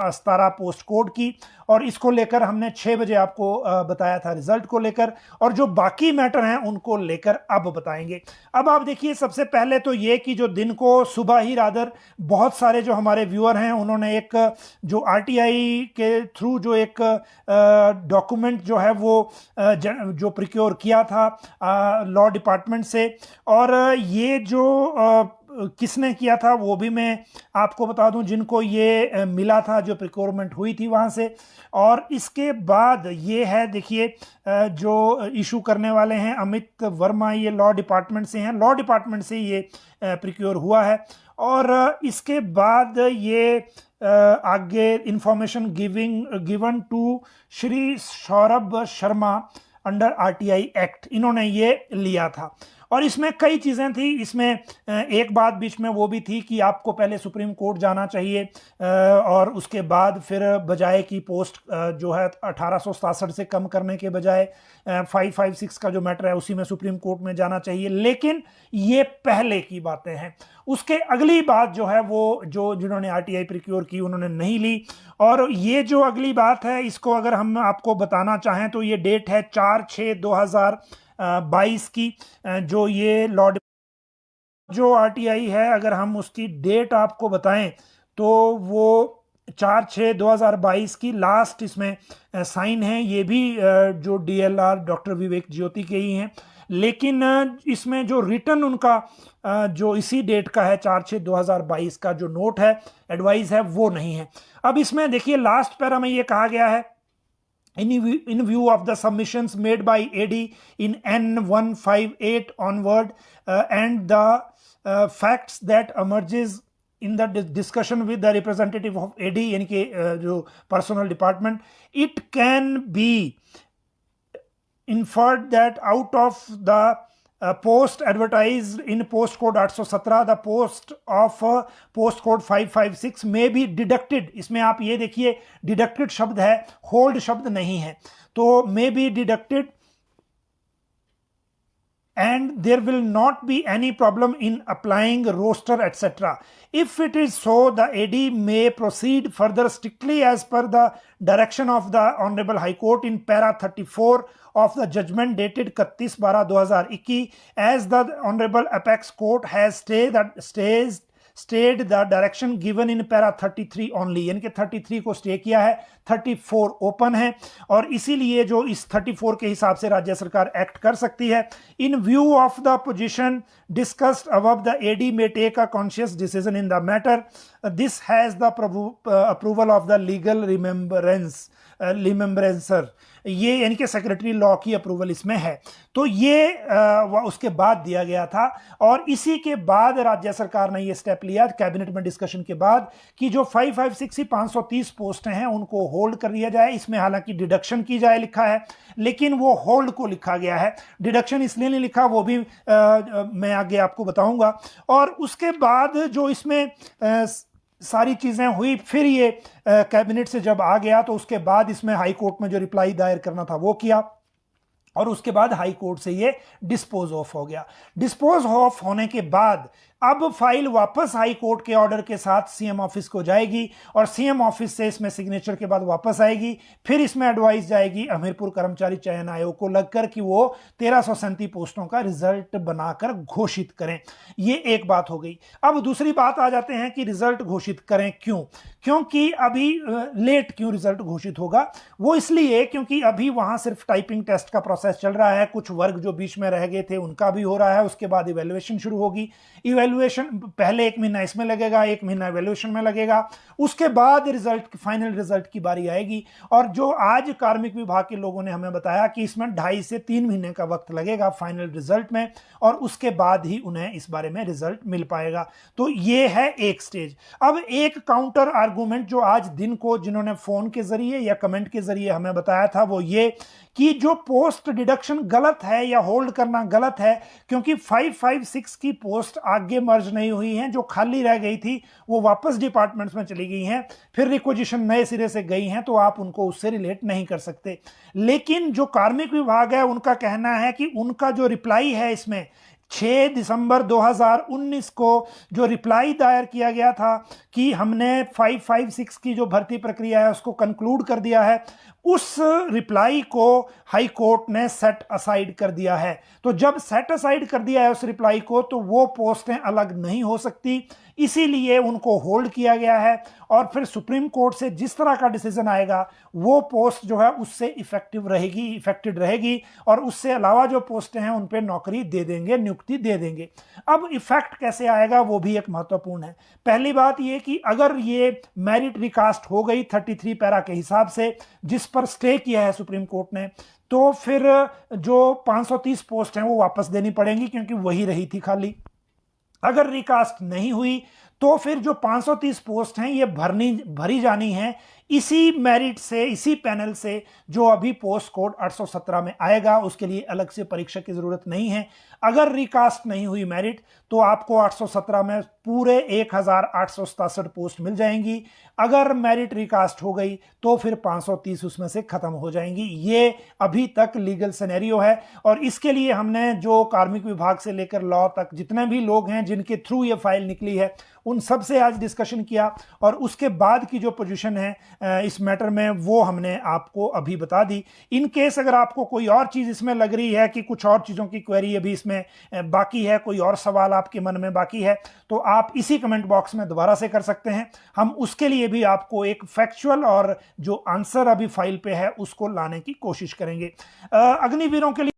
17 post code की, और इसको लेकर हमने 6 बजे आपको बताया था रिजल्ट को लेकर, और जो बाकी मैटर हैं उनको लेकर अब बताएंगे। अब आप देखिए, सबसे पहले तो ये कि जो दिन को सुबह ही रादर बहुत सारे जो हमारे व्यूअर हैं उन्होंने एक जो आरटीआई के थ्रू जो एक डॉक्यूमेंट जो है वो जो प्रिक्योर किया था लॉ डिपार्टमेंट से, और ये जो किसने किया था वो भी मैं आपको बता दूं, जिनको ये मिला था, जो प्रिक्योरमेंट हुई थी वहां से। और इसके बाद ये है, देखिए जो इशू करने वाले हैं अमित वर्मा, ये लॉ डिपार्टमेंट से हैं, लॉ डिपार्टमेंट से ये प्रिक्योर हुआ है। और इसके बाद ये आगे information given to Shri Saurabh Sharma under RTI act, इन्होंने ये लिया था। और इसमें कई चीज़ें थी, इसमें एक बात बीच में वो भी थी कि आपको पहले सुप्रीम कोर्ट जाना चाहिए, और उसके बाद फिर बजाय कि पोस्ट जो है 1867 से कम करने के बजाय 556 का जो मैटर है उसी में सुप्रीम कोर्ट में जाना चाहिए। लेकिन ये पहले की बातें हैं, उसके अगली बात जो है वो जो जिन्होंने आरटीआई प्रिक्योर की उन्होंने नहीं ली। और ये जो अगली बात है, इसको अगर हम आपको बताना चाहें तो ये डेट है 4/6/2022 की, जो ये लॉ जो आरटीआई है, अगर हम उसकी डेट आपको बताएं तो वो 4/6/2022 की लास्ट इसमें साइन है। ये भी जो डीएलआर डॉक्टर विवेक ज्योति के ही हैं, लेकिन इसमें जो रिटर्न उनका जो इसी डेट का है 4/6/2022 का जो नोट है, एडवाइस है, वो नहीं है। अब इसमें देखिए लास्ट पैरा में ये कहा गया है, in view of the submissions made by AD in N158 onward and the facts that emerges in the discussion with the representative of AD यानी कि जो personal department, it can be inferred that out of the post advertised in post code 817 the post of post code 556 may be deducted। इसमें आप ये देखिए deducted शब्द है, hold शब्द नहीं है, तो may be deducted and there will not be any problem in applying roster etc. If it is so, the AD may proceed further strictly as per the direction of the Honorable High Court in para 34 of the judgment dated 31/12/2021, as the Honorable Apex Court has stayed the direction given in para 33 only, यानी कि 33 को stay किया है, 34 open है, और इसीलिए जो इस 34 के हिसाब से राज्य सरकार एक्ट कर सकती है। In view of the position discussed above, the AD may take a conscious decision in the matter, this has the approval of the legal remembrancer, ये यानी कि सेक्रेटरी लॉ की अप्रूवल इसमें है। तो ये उसके बाद दिया गया था, और इसी के बाद राज्य सरकार ने ये स्टेप लिया कैबिनेट में डिस्कशन के बाद कि जो 556 530 पोस्टें हैं उनको होल्ड कर दिया जाए। इसमें हालांकि डिडक्शन की जाए लिखा है, लेकिन वो होल्ड को लिखा गया है, डिडक्शन इसलिए नहीं लिखा, वो भी मैं आगे आपको बताऊंगा। और उसके बाद जो इसमें सारी चीज़ें हुई, फिर ये कैबिनेट से जब आ गया तो उसके बाद इसमें हाई कोर्ट में जो रिप्लाई दायर करना था वो किया, और उसके बाद हाई कोर्ट से ये डिस्पोज ऑफ हो गया। डिस्पोज ऑफ होने के बाद अब फाइल वापस हाई कोर्ट के ऑर्डर के साथ सीएम ऑफिस को जाएगी, और सीएम ऑफिस से इसमें सिग्नेचर के बाद वापस आएगी। फिर इसमें एडवाइस जाएगी हमीरपुर कर्मचारी चयन आयोग को लगकर कि वो 1337 पोस्टों का रिजल्ट बनाकर घोषित करें। ये एक बात हो गई। अब दूसरी बात आ जाते हैं कि रिजल्ट घोषित करें क्यों, क्योंकि अभी लेट क्यों रिजल्ट घोषित होगा। वो इसलिए क्योंकि अभी वहां सिर्फ टाइपिंग टेस्ट का प्रोसेस चल रहा है, कुछ वर्ग जो बीच में रह गए थे उनका भी हो रहा है, उसके बाद इवैल्यूएशन शुरू होगी। इवैल्यूएशन पहले 1 महीना इसमें लगेगा, 1 महीना इवैल्यूएशन में लगेगा, उसके बाद रिजल्ट, फाइनल रिजल्ट की बारी आएगी। और जो आज कार्मिक विभाग के लोगों ने हमें बताया कि इसमें 2.5 से 3 महीने का वक्त लगेगा फाइनल रिजल्ट में, और उसके बाद ही उन्हें इस बारे में रिजल्ट मिल पाएगा। तो ये है एक स्टेज। अब एक काउंटर आर्गुमेंट जो आज दिन को जिन्होंने फोन के जरिए या कमेंट के जरिए हमें बताया था वो ये कि जो पोस्ट डिडक्शन गलत है या होल्ड करना गलत है, क्योंकि 556 की पोस्ट आगे मर्ज नहीं हुई हैं, जो खाली रह गई थी वो वापस डिपार्टमेंट्स में चली गई हैं, फिर रिक्वेजिशन नए सिरे से गई हैं, तो आप उनको उससे रिलेट नहीं कर सकते। लेकिन जो कार्मिक विभाग है उनका कहना है कि उनका जो रिप्लाई है इसमें 6 दिसंबर 2019 को जो रिप्लाई दायर किया गया था कि हमने 556 की जो भर्ती प्रक्रिया है उसको कंक्लूड कर दिया है, उस रिप्लाई को हाई कोर्ट ने सेट असाइड कर दिया है। तो जब सेट असाइड कर दिया है उस रिप्लाई को, तो वो पोस्टें अलग नहीं हो सकती, इसीलिए उनको होल्ड किया गया है। और फिर सुप्रीम कोर्ट से जिस तरह का डिसीजन आएगा वो पोस्ट जो है उससे इफेक्टेड रहेगी, और उससे अलावा जो पोस्टें हैं उन पे नौकरी दे देंगे, नियुक्ति दे देंगे। अब इफेक्ट कैसे आएगा वो भी एक महत्वपूर्ण है। पहली बात ये कि अगर ये मेरिट रिकास्ट हो गई 33 पैरा के हिसाब से, जिस पर स्टे किया है सुप्रीम कोर्ट ने, तो फिर जो 530 पोस्ट हैं वो वापस देनी पड़ेंगी, क्योंकि वही रही थी खाली। अगर रिकास्ट नहीं हुई तो फिर जो 530 पोस्ट हैं ये भरी जानी है इसी मेरिट से, इसी पैनल से जो अभी पोस्ट कोड 817 में आएगा। उसके लिए अलग से परीक्षा की जरूरत नहीं है। अगर रिकास्ट नहीं हुई मेरिट तो आपको 817 में पूरे 1867 पोस्ट मिल जाएंगी। अगर मेरिट रिकास्ट हो गई तो फिर 530 उसमें से खत्म हो जाएंगी। ये अभी तक लीगल सिनेरियो है, और इसके लिए हमने जो कार्मिक विभाग से लेकर लॉ तक जितने भी लोग हैं जिनके थ्रू ये फाइल निकली है उन सब से आज डिस्कशन किया, और उसके बाद की जो पोजीशन है इस मैटर में वो हमने आपको अभी बता दी। इन केस अगर आपको कोई और चीज इसमें लग रही है कि कुछ और चीजों की क्वेरी अभी इसमें बाकी है, कोई और सवाल आपके मन में बाकी है, तो आप इसी कमेंट बॉक्स में दोबारा से कर सकते हैं। हम उसके लिए भी आपको एक फैक्चुअल और जो आंसर अभी फाइल पे है उसको लाने की कोशिश करेंगे। अग्निवीरों के लिए